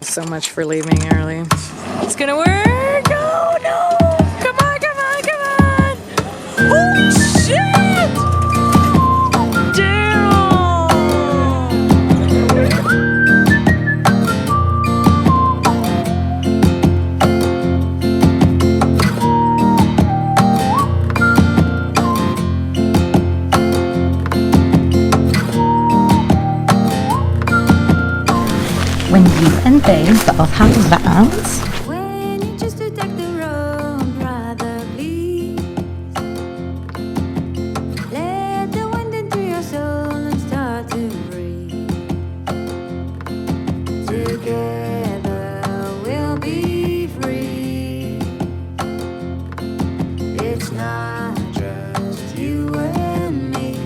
So much for leaving early. It's gonna work! Oh no! Come on, come on, come on! Holy shit! Damn! When you and they both have vans. When you choose to take the road, brother, please let the wind into your soul and start to breathe. Together we'll be free. It's not just you and me.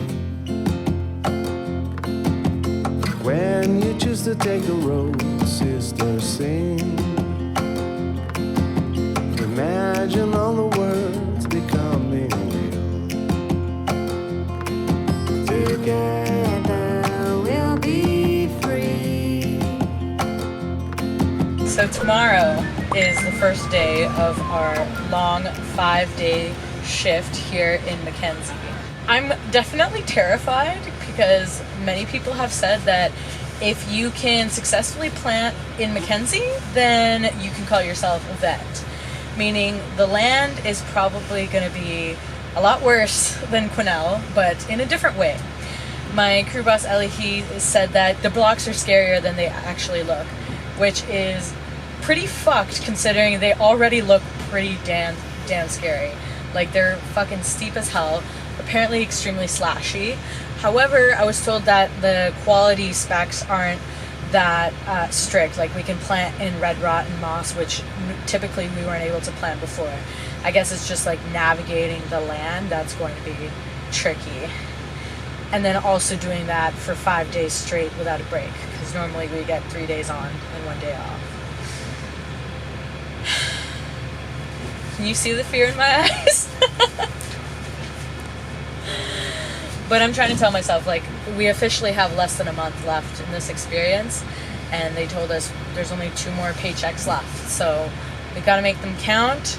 When you choose to take the road, sister, sing. Imagine all the words becoming real. Together we'll be free. So tomorrow is the first day of our long 5-day shift here in Mackenzie. I'm definitely terrified because many people have said that if you can successfully plant in Mackenzie, then you can call yourself a vet. Meaning the land is probably going to be a lot worse than Quesnel, but in a different way. My crew boss Ellie, he said that the blocks are scarier than they actually look, which is pretty fucked considering they already look pretty damn scary. Like, they're fucking steep as hell, apparently extremely slashy. However, I was told that the quality specs aren't that strict. Like, we can plant in red rot and moss, which typically we weren't able to plant before. I guess it's just like navigating the land that's going to be tricky. And then also doing that for 5 days straight without a break, because normally we get 3 days on and 1 day off. Can you see the fear in my eyes? But I'm trying to tell myself, like, we officially have less than a month left in this experience, and they told us there's only 2 more paychecks left, so we gotta make them count.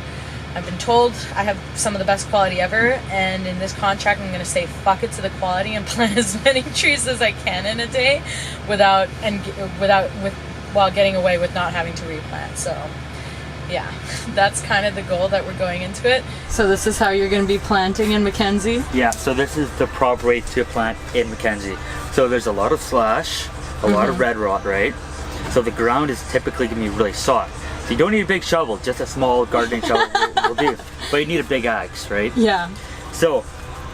I've been told I have some of the best quality ever, and in this contract I'm gonna say fuck it to the quality and plant as many trees as I can in a day while getting away with not having to replant. So yeah, that's kind of the goal that we're going into it. So this is how you're going to be planting in Mackenzie? Yeah, so this is the proper way to plant in Mackenzie. So there's a lot of slash, a lot of red rot, right? So the ground is typically going to be really soft. So you don't need a big shovel, just a small gardening shovel will do. But you need a big axe, right? Yeah. So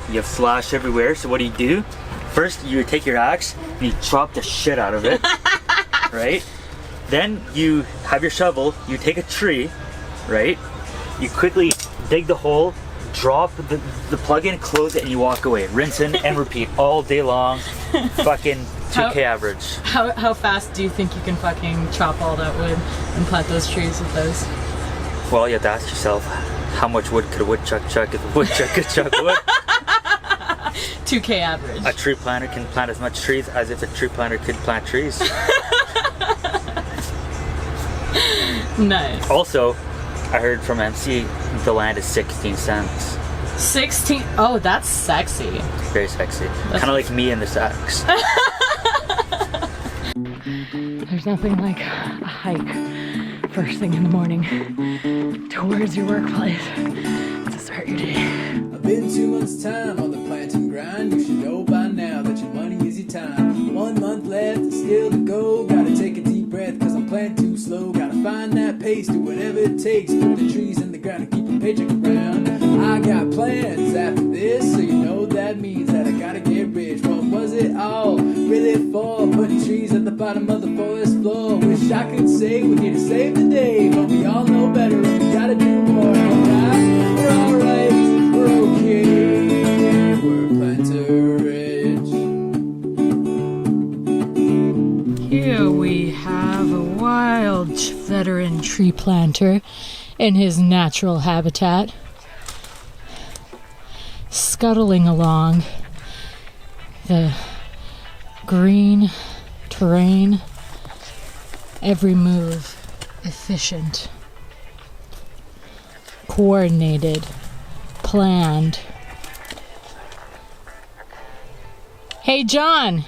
you have slash everywhere, so what do? First, you take your axe and you chop the shit out of it, right? Then you have your shovel, you take a tree, right? You quickly dig the hole, drop the plug in, close it, and you walk away. Rinse in and repeat all day long. Fucking 2K average. How fast do you think you can fucking chop all that wood and plant those trees with those? Well, you have to ask yourself, how much wood could a woodchuck chuck if a woodchuck could chuck wood? 2K average. A tree planter can plant as much trees as if a tree planter could plant trees. Nice. Also, I heard from MC the land is 16 cents. 16? Oh, that's sexy. Very sexy. Kind of like me and the sax. There's nothing like a hike first thing in the morning towards your workplace to start your day. I've been 2 months' time on the planting grind. You should know by now that your money is your time. 1 month left, still to go. Gotta take a deep breath, cause I'm planting too slow. Gotta find that pace, do whatever it takes. Put the trees in the ground and keep a paycheck around. I got plans after this, so you know that means that I gotta get rich. What was it all really for? Putting trees at the bottom of the forest floor. Wish I could say we're here to save the day, but we all know better and we gotta do more. Alright, we're alright, we're okay, we're planter rich. Here we have a wild veteran tree planter in his natural habitat, scuttling along the green terrain Every move efficient, coordinated, planned. Hey John,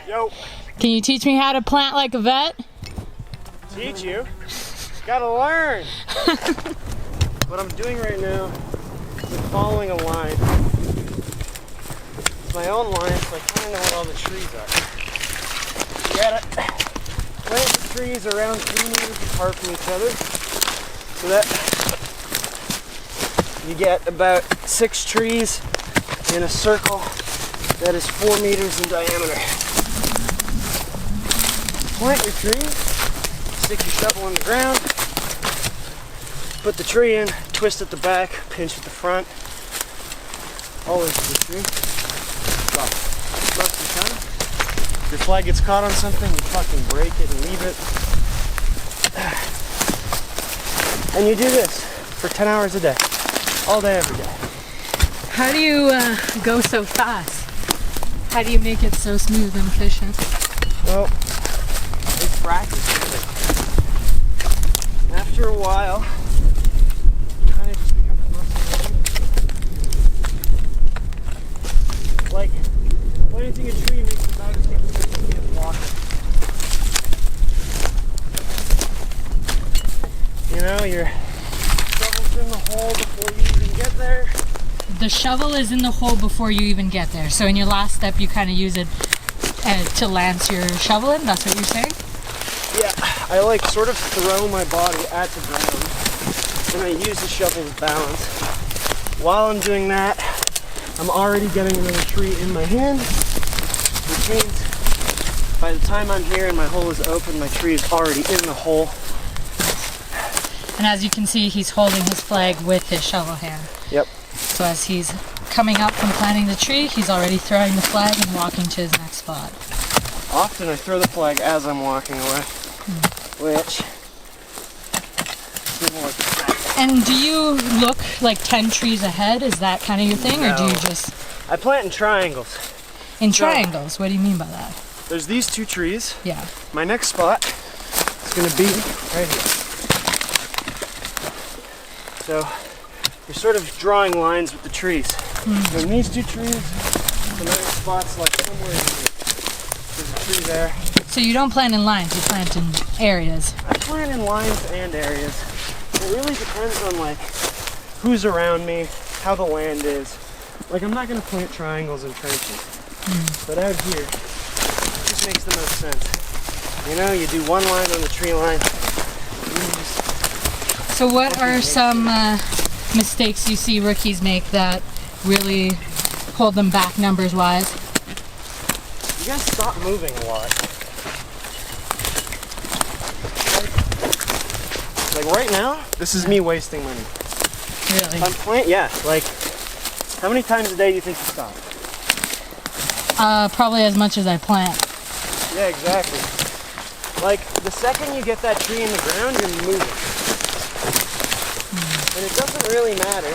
Yo, can you teach me how to plant like a vet? teach you? Gotta learn. What I'm doing right now is I'm following a line. It's my own line, so I kind of know what all the trees are. You gotta plant the trees around 3 meters apart from each other so that you get about 6 trees in a circle that is 4 meters in diameter. Plant your tree, stick your shovel in the ground, put the tree in, twist at the back, pinch at the front. Always the tree. Stop. Most of the time. If your flag gets caught on something, you fucking break it and leave it. And you do this for 10 hours a day. All day, every day. How do you go so fast? How do you make it so smooth and efficient? Well, it's practice. After a while, you kind of just become muscle memory. Like, planting a tree makes about as much sense as walking. You know, your shovel's in the hole before you even get there. The shovel is in the hole before you even get there. So in your last step, you kind of use it to lance your shovel in. That's what you're saying? Yeah, I like sort of throw my body at the ground and I use the shovel to balance. While I'm doing that, I'm already getting another tree in my hand, which means by the time I'm here and my hole is open, my tree is already in the hole. And as you can see, he's holding his flag with his shovel hand. Yep. So as he's coming up from planting the tree, he's already throwing the flag and walking to his next spot. Often I throw the flag as I'm walking away, which didn't work. And do you look like 10 trees ahead? Is that kind of your thing? Or do you No. just... I plant in triangles. In triangles? What do you mean by that? There's these 2 trees. Yeah. My next spot is going to be right here. So you're sort of drawing lines with the trees. And these 2 trees, the next spot's like somewhere in here. There's a tree there. So you don't plant in lines, you plant in areas. I plant in lines and areas. It really depends on like who's around me, how the land is. Like I'm not going to plant triangles and trenches. But out here, it just makes the most sense. You know, you do one line on the tree line. So what are some mistakes you see rookies make that really hold them back numbers wise? You gotta stop moving a lot. Like right now, this is me wasting money. Really? I'm planting, yeah, like how many times a day do you think you stop? Probably as much as I plant. Yeah, exactly. Like the second you get that tree in the ground, you're moving. And it doesn't really matter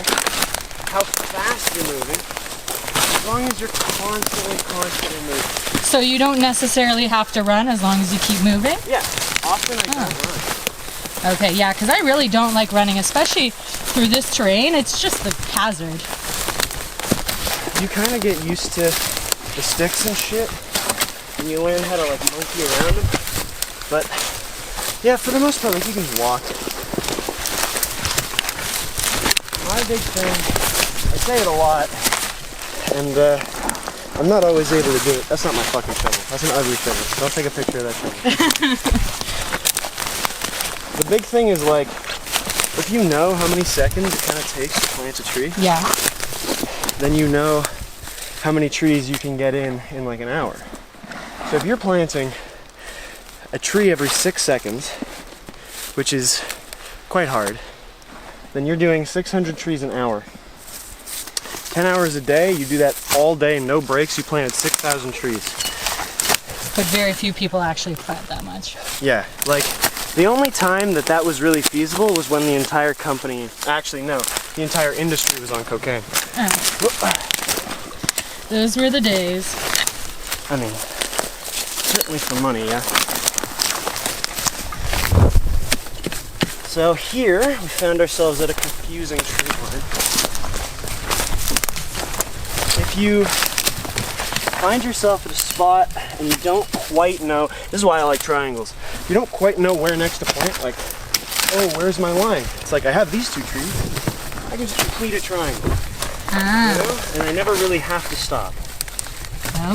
how fast you're moving, as long as you're constantly moving. So you don't necessarily have to run as long as you keep moving? Yeah, often I don't run. Okay, yeah, because I really don't like running, especially through this terrain. It's just the hazard. You kind of get used to the sticks and shit, and you learn how to like monkey around them. But yeah, for the most part, like you can just walk. My big thing, I say it a lot, and I'm not always able to do it. That's not my fucking shovel. That's an ugly shovel. Don't take a picture of that shovel. The big thing is like, if you know how many seconds it kind of takes to plant a tree, Yeah. then you know how many trees you can get in like an hour. So if you're planting a tree every 6 seconds, which is quite hard, then you're doing 600 trees an hour. 10 hours a day, you do that all day, no breaks, you planted 6,000 trees. But very few people actually plant that much. Yeah, like the only time that was really feasible was when the entire company, actually no, the entire industry was on cocaine. Those were the days. I mean, certainly for money, yeah. So here, we found ourselves at a confusing tree line. If you find yourself at a spot and you don't quite know, this is why I like triangles. You don't quite know where next to plant, like, oh, where's my line? It's like, I have these two trees, I can just complete a triangle. Ah. You know? And I never really have to stop.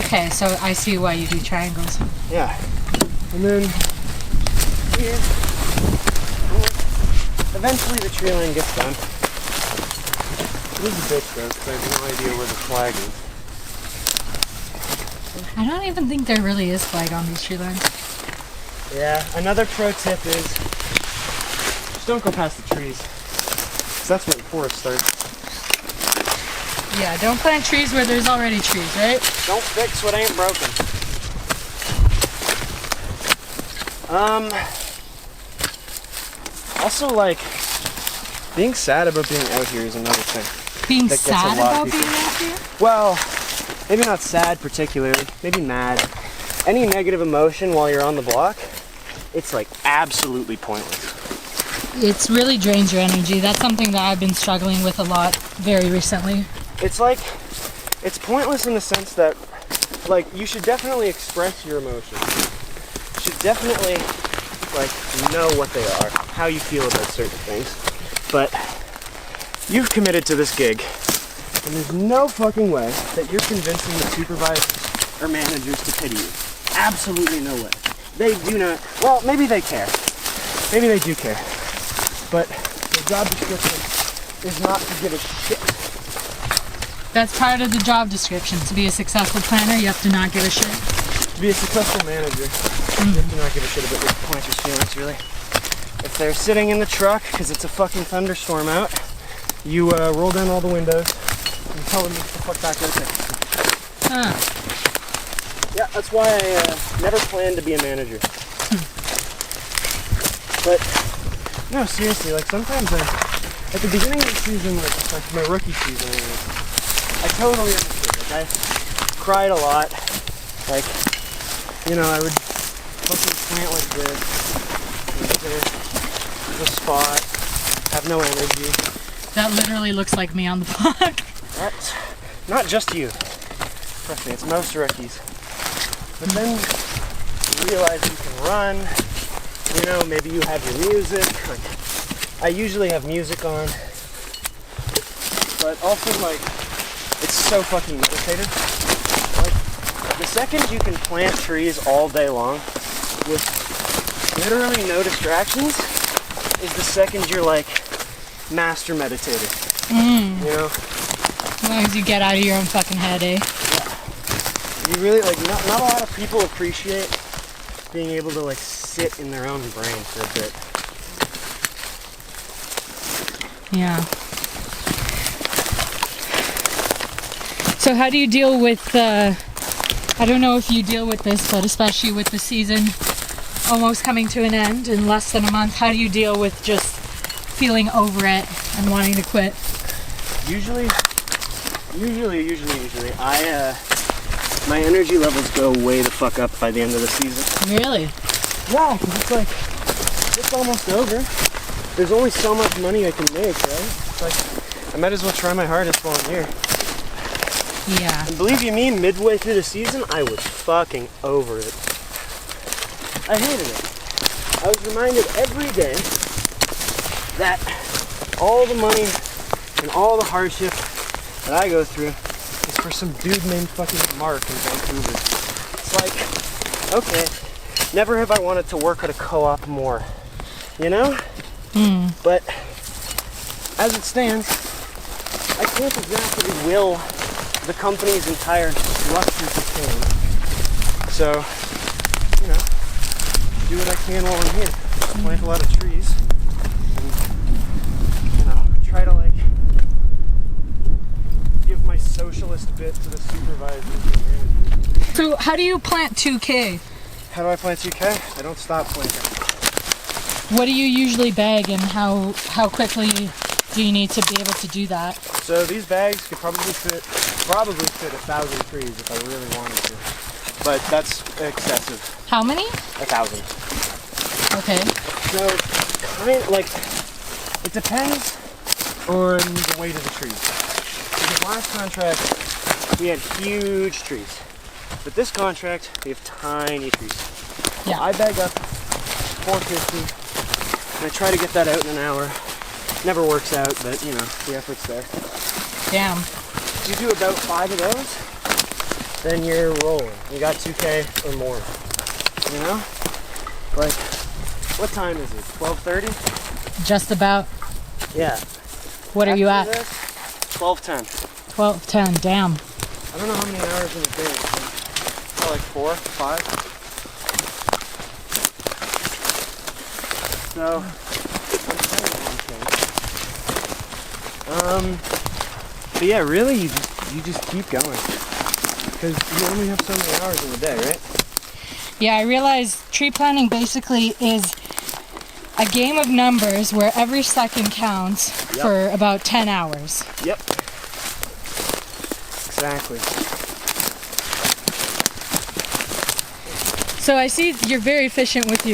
Okay, so I see why you do triangles. Yeah. And then here, eventually the tree line gets done. It is a bitch though, because I have no idea where the flag is. I don't even think there really is flag on these tree lines. Yeah, another pro tip is just don't go past the trees. Because that's where the forest starts. Yeah, don't plant trees where there's already trees, right? Don't fix what ain't broken. Also, like, being sad about being out here is another thing. Being That gets a sad lot of about people. being out here? Well, maybe not sad particularly, maybe mad. Any negative emotion while you're on the block, it's like absolutely pointless. It's really drains your energy. That's something that I've been struggling with a lot very recently. It's like, it's pointless in the sense that, like, you should definitely express your emotions. You should definitely, like, know what they are, how you feel about certain things. But you've committed to this gig, and there's no fucking way that you're convincing the supervisors or managers to pity you. Absolutely no way. They do not, well, maybe they care. Maybe they do care. But the job description is not to give a shit. That's part of the job description. To be a successful planner, you have to not give a shit. To be a successful manager, you have to not give a shit about your planters' feelings, really. If they're sitting in the truck because it's a fucking thunderstorm out, you roll down all the windows and tell them to get the fuck back out there. Huh. Yeah, that's why I never planned to be a manager. But, no, seriously, like sometimes at the beginning of the season, like my rookie season anyways, I totally understood. Like I cried a lot. Like, you know, I would fucking plant like this, into the spot, have no energy. That literally looks like me on the block. That's not just you. Trust me, it's most rookies. But then you realize you can run, you know, maybe you have your music. Like, I usually have music on. But also, like, it's so fucking meditative. Like, the second you can plant trees all day long with literally no distractions is the second you're like master meditative. You know? As long as you get out of your own fucking head, eh? You really, like, not a lot of people appreciate being able to, like, sit in their own brain for a bit. Yeah. So how do you deal with, I don't know if you deal with this, but especially with the season almost coming to an end in less than a month, how do you deal with just feeling over it and wanting to quit? Usually, my energy levels go way the fuck up by the end of the season. Really? Yeah, because it's like, it's almost over. There's only so much money I can make, right? It's like, I might as well try my hardest while I'm here. Yeah. And believe you me, midway through the season, I was fucking over it. I hated it. I was reminded every day that all the money and all the hardship that I go through is for some dude named fucking Mark in Vancouver. It's like, okay, never have I wanted to work at a co-op more, you know? But as it stands, I can't exactly will the company's entire structure to change. So, you know, do what I can while I'm here. Plant a lot of trees. And, you know, try to, like, give my socialist bit to the supervisors and managers. So how do you plant 2K? How do I plant 2K? I don't stop planting. What do you usually bag and how quickly do you need to be able to do that? So these bags could probably fit 1,000 trees if I really wanted to. But that's excessive. How many? 1,000. Okay. So, kind of like, It depends on the weight of the trees. Because last contract, we had huge trees. But this contract, we have tiny trees. Yeah. I bag up 450, and I try to get that out in an hour. Never works out, but you know, the effort's there. Damn. If you do about 5 of those, then you're rolling. You got 2K or more. You know? Like, what time is it? 12:30? Just about. Yeah. What are you at? 12:10. 12:10. Damn. I don't know how many hours in a day. Probably like 4, 5. So, but yeah, really, you just keep going. Because you only have so many hours in the day, right? Yeah, I realize tree planting basically is a game of numbers where every second counts for about 10 hours. Yep. Exactly. So I see you're very efficient with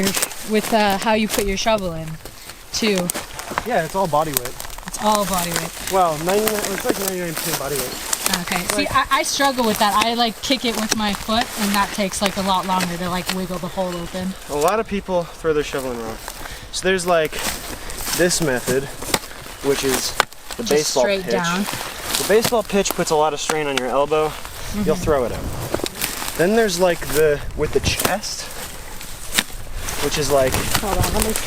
how you put your shovel in, too. Yeah, it's all body weight. It's all body weight. Well, 99, it's like 99% body weight. Okay. See, I struggle with that. I like kick it with my foot, and that takes like a lot longer to like wiggle the hole open. A lot of people throw their shoveling wrong. So there's like this method, which is the Just baseball straight pitch. down. The baseball pitch puts a lot of strain on your elbow. You'll throw it out. Then there's like the with the chest, which is like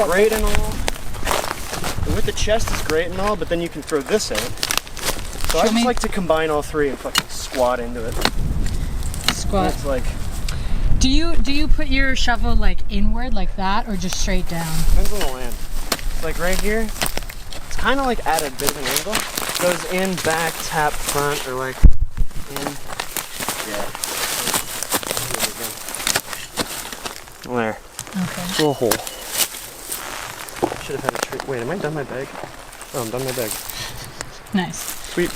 great and all. And with the chest is great and all, but then you can throw this out. So I just like to combine all three and fucking squat into it. Squat. And it's like, Do you put your shovel like inward like that, or just straight down? depends on the land. Like right here, it's kind of like at a bit of an angle. Goes in, back, tap, front, or like in. Yeah. There. Okay. Little hole. Should have had a tree. Wait, am I done my bag? Oh, I'm done my bag. Nice. Sweet.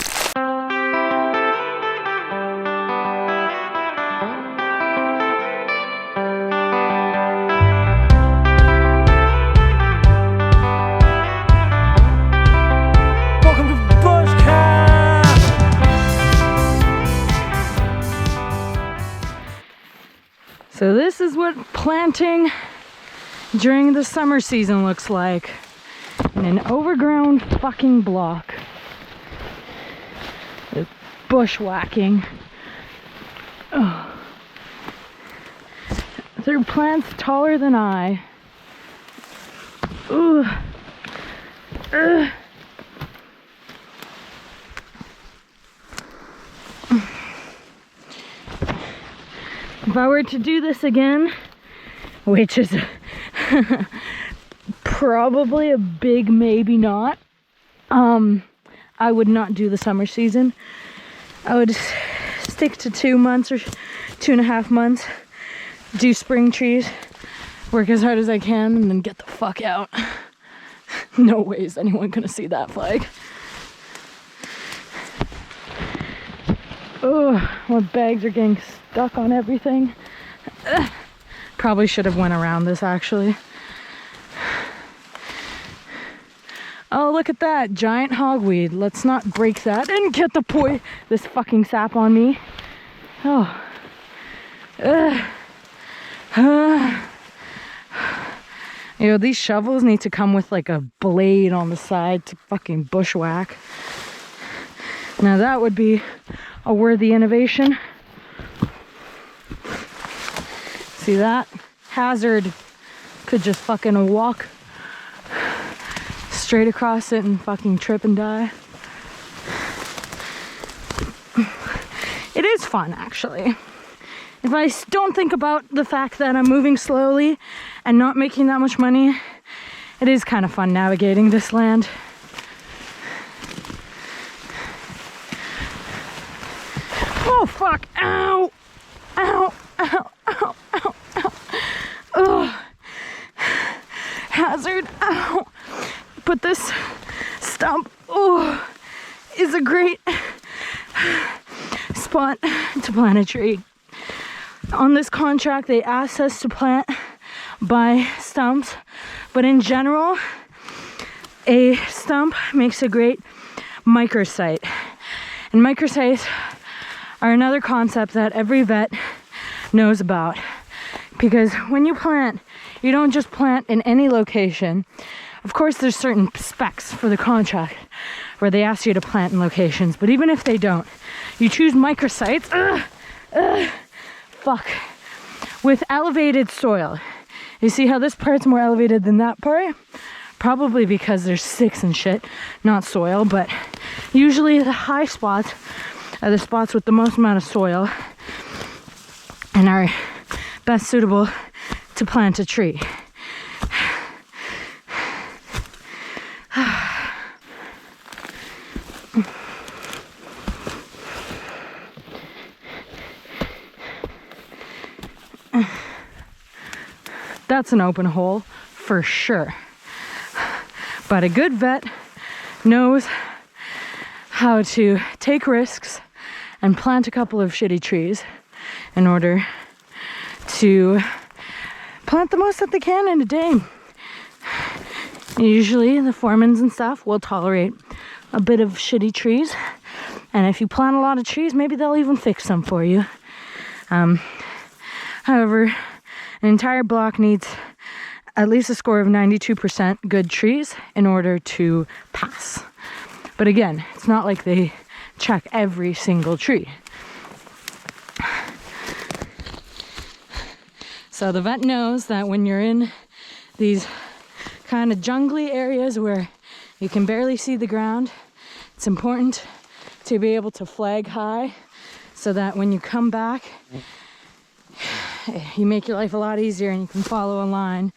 Welcome to Bushcast! So this is what planting during the summer season looks like in an overgrown fucking block. With bushwhacking. Oh. Through plants taller than I. Ooh. Ugh. If I were to do this again, which is probably a big maybe not, I would not do the summer season. I would stick to 2 months or 2.5 months, do spring trees, work as hard as I can, and then get the fuck out. No way is anyone gonna see that flag. Oh, my bags are getting stuck on everything. Ugh. Probably should have went around this actually. Oh, look at that giant hogweed. Let's not break that and get this fucking sap on me. Oh. You know, these shovels need to come with like a blade on the side to fucking bushwhack. Now that would be a worthy innovation. See that? Hazard could just fucking walk straight across it and fucking trip and die. It is fun, actually. If I don't think about the fact that I'm moving slowly and not making that much money, it is kind of fun navigating this land. Oh fuck, ow, ow, ow, ow, ow, ow. Ugh. Hazard, ow. But this stump, oh, is a great spot to plant a tree. On this contract, they asked us to plant by stumps, but in general, A stump makes a great microsite. And microsites are another concept that every vet knows about. Because when you plant, you don't just plant in any location. Of course, there's certain specs for the contract where they ask you to plant in locations, but even if they don't, you choose microsites, with elevated soil. You see how this part's more elevated than that part? Probably because there's sticks and shit, not soil, but usually the high spots are the spots with the most amount of soil and are best suitable to plant a tree. That's an open hole for sure. But a good vet knows how to take risks and plant a couple of shitty trees in order to plant the most that they can in a day. Usually the foremans and stuff will tolerate a bit of shitty trees, and if you plant a lot of trees, maybe they'll even fix them for you. However, an entire block needs at least a score of 92% good trees in order to pass. But again, it's not like they check every single tree. So the vet knows that when you're in these kind of jungly areas where you can barely see the ground, it's important to be able to flag high so that when you come back, you make your life a lot easier and you can follow a line.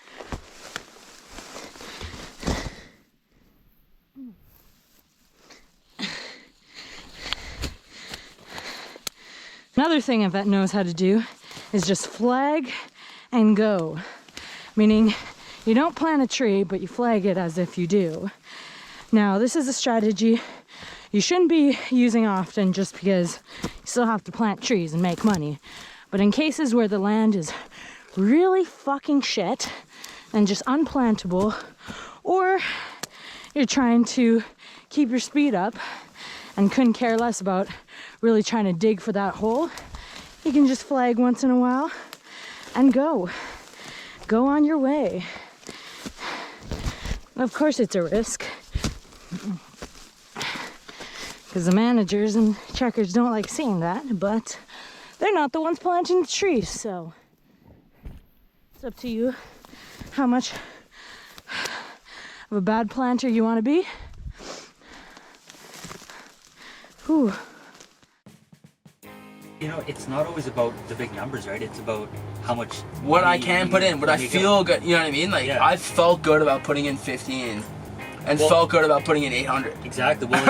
Another thing a vet knows how to do is just flag and go. Meaning you don't plant a tree, but you flag it as if you do. Now, this is a strategy you shouldn't be using often just because you still have to plant trees and make money. But in cases where the land is really fucking shit and just unplantable, or you're trying to keep your speed up and couldn't care less about really trying to dig for that hole, you can just flag once in a while and go on your way. Of course it's a risk, because the managers and checkers don't like seeing that, but they're not the ones planting the trees, so it's up to you how much of a bad planter you want to be. Whew. You know, it's not always about the big numbers, right? It's about how much what I can put in, what I feel good, you know what I mean? Like, I felt good about putting in 15 and felt good about putting in 800. Exactly. Well,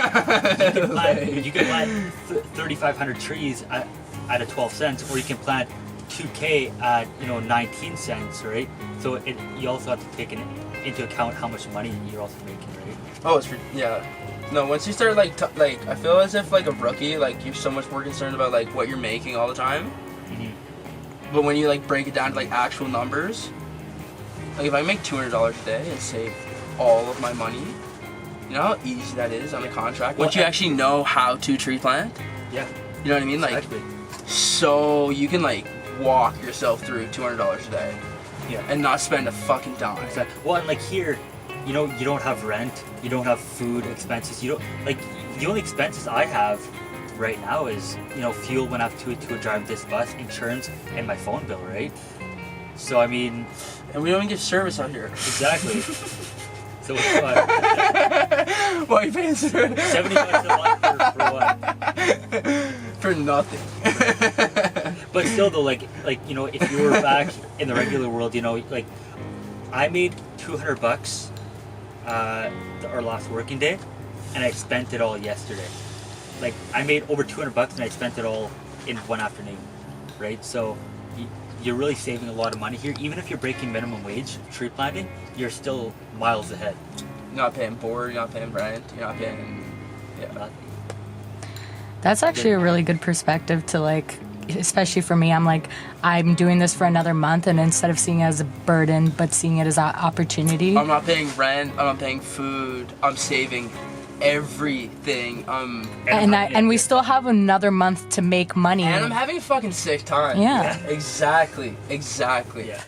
you can plant 3,500 trees at a 12 cents, or you can plant 2K at 19 cents, right? So you also have to take into account how much money you're also making, right? Oh, yeah. No, once you start like I feel as if like a rookie, like you're so much more concerned about like what you're making all the time. Mm-hmm. But when you like break it down to like actual numbers, like if I make $200 a day and save all of my money, you know how easy that is on a contract. Once you actually know how to tree plant. Yeah. You know what I mean? Exactly. Like, so you can like walk yourself through $200 a day. Yeah. And not spend a fucking dime. Exactly. Well, and like here, you don't have rent, you don't have food expenses, you don't, like, the only expenses I have right now is, fuel when I have to drive this bus, insurance, and my phone bill, right? So, I mean... And we don't even get service out here. Exactly. So what? Why are you paying service? $70 a month for what? For nothing. But still though, like, if you were back in the regular world, like, I made $200 our last working day, and I spent it all yesterday. Like, I made over $200 and I spent it all in one afternoon, right? So you're really saving a lot of money here. Even if you're breaking minimum wage tree planting, you're still miles ahead. You're not paying board, you're not paying rent, you're not paying... Yeah. That's actually a really good perspective to like especially for me, I'm like, I'm doing this for another month, and instead of seeing it as a burden, but seeing it as an opportunity. I'm not paying rent. I'm not paying food. I'm saving everything. And we still have another month to make money. And I'm having a fucking sick time. Yeah. Exactly. Yeah.